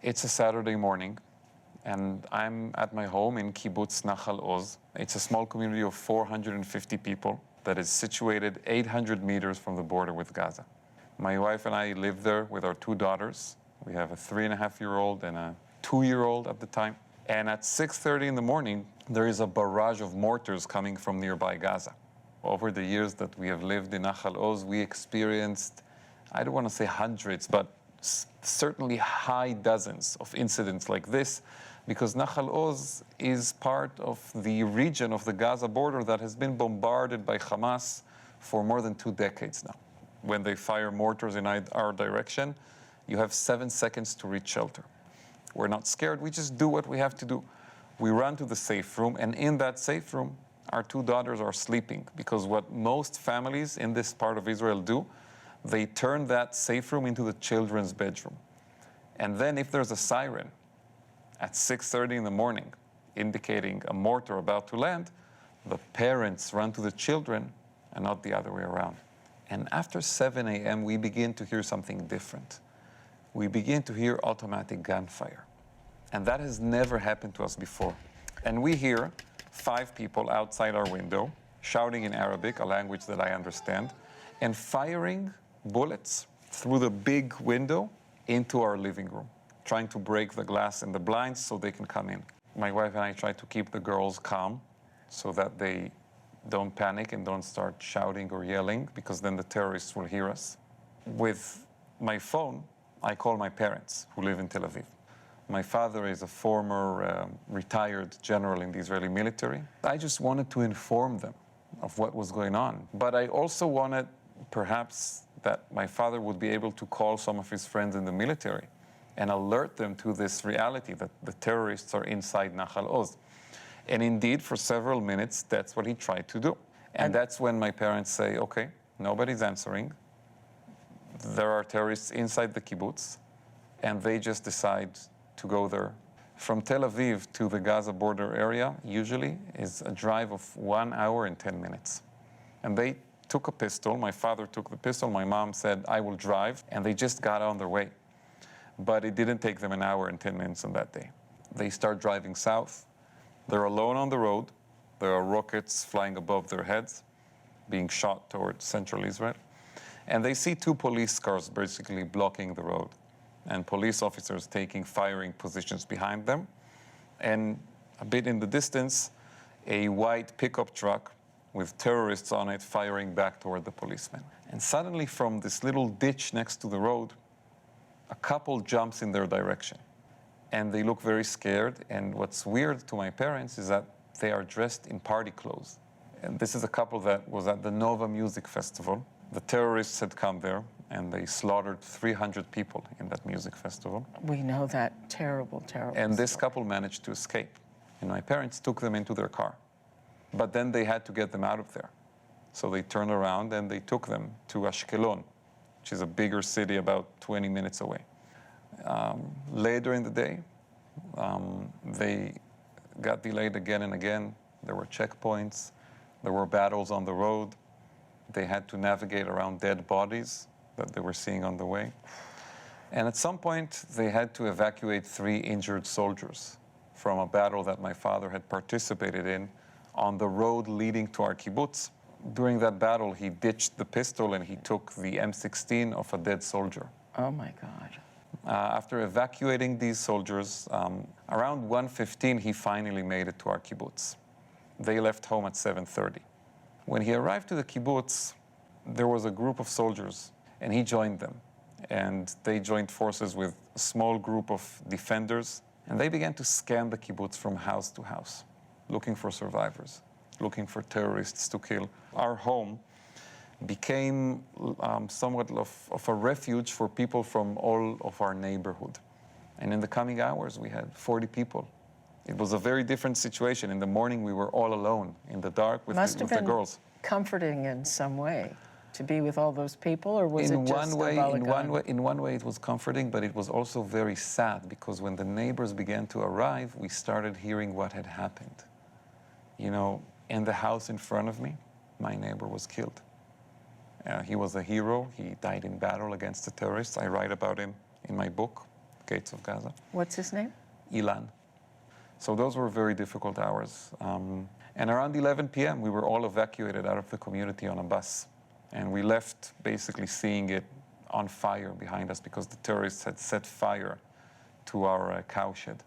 It's a Saturday morning, and I'm at my home in Kibbutz Nahal Oz. It's a small community of 450 people that is situated 800 meters from the border with Gaza. My wife and I live there with our two daughters. We have a 3.5-year-old and a 2-year-old at the time. And at 6:30 in the morning, there is a barrage of mortars coming from nearby Gaza. Over the years that we have lived in Nahal Oz, we experienced, I don't want to say hundreds, but certainly high dozens of incidents like this, because Nahal Oz is part of the region of the Gaza border that has been bombarded by Hamas for more than 2 decades now. When they fire mortars in our direction, you have 7 seconds to reach shelter. We're not scared, we just do what we have to do. We run to the safe room, and in that safe room, our two daughters are sleeping, because what most families in this part of Israel do, they turn that safe room into the children's bedroom. And then if there's a siren at 6:30 in the morning, indicating a mortar about to land, the parents run to the children and not the other way around. And after 7 a.m., we begin to hear something different. We begin to hear automatic gunfire. And that has never happened to us before. And we hear 5 people outside our window shouting in Arabic, a language that I understand, and firing bullets through the big window into our living room, trying to break the glass and the blinds so they can come in. My wife and I try to keep the girls calm so that they don't panic and don't start shouting or yelling, because then the terrorists will hear us. With my phone, I call my parents who live in Tel Aviv. My father is a former retired general in the Israeli military. I just wanted to inform them of what was going on. But I also wanted perhaps that my father would be able to call some of his friends in the military and alert them to this reality that the terrorists are inside Nahal Oz. And indeed, for several minutes, that's what he tried to do. And that's when my parents say, okay, nobody's answering. There are terrorists inside the kibbutz, and they just decide to go there. From Tel Aviv to the Gaza border area, usually, is a drive of 1 hour and 10 minutes. And they took a pistol. My father took the pistol. My mom said, I will drive. And they just got on their way. But it didn't take them 1 hour and 10 minutes on that day. They start driving south. They're alone on the road. There are rockets flying above their heads, being shot towards central Israel. And they see 2 police cars basically blocking the road, and police officers taking firing positions behind them. And a bit in the distance, a white pickup truck with terrorists on it firing back toward the policemen. And suddenly, from this little ditch next to the road, a couple jumps in their direction. And they look very scared. And what's weird to my parents is that they are dressed in party clothes. And this is a couple that was at the Nova Music Festival. The terrorists had come there, and they slaughtered 300 people in that music festival. We know that terrible, terrible And this story. couple managed to escape. And my parents took them into their car. But then they had to get them out of there. So they turned around and they took them to Ashkelon, which is a bigger city about 20 minutes away. Later in the day, they got delayed again and again. There were checkpoints. There were battles on the road. They had to navigate around dead bodies that they were seeing on the way. And at some point, they had to evacuate 3 injured soldiers from a battle that my father had participated in on the road leading to our kibbutz. During that battle, he ditched the pistol and he took the M16 of a dead soldier. Oh my God. After evacuating these soldiers, around 1:15, he finally made it to our kibbutz. They left home at 7:30. When he arrived to the kibbutz, there was a group of soldiers, and he joined them. And they joined forces with a small group of defenders, and they began to scan the kibbutz from house to house, looking for survivors, looking for terrorists to kill. Our home became somewhat of a refuge for people from all of our neighborhood. And in the coming hours, we had 40 people. It was a very different situation. In the morning, we were all alone in the dark with the girls. Must have been comforting in some way to be with all those people, or was it just In one way, it was comforting, but it was also very sad, because when the neighbors began to arrive, we started hearing what had happened. You know, in the house in front of me, my neighbor was killed. He was a hero. He died in battle against the terrorists. I write about him in my book. gates of Gaza. What's his name? Ilan. So those were very difficult hours. And around 11 p.m., we were all evacuated out of the community on a bus. And we left basically seeing it on fire behind us because the terrorists had set fire to our cow shed.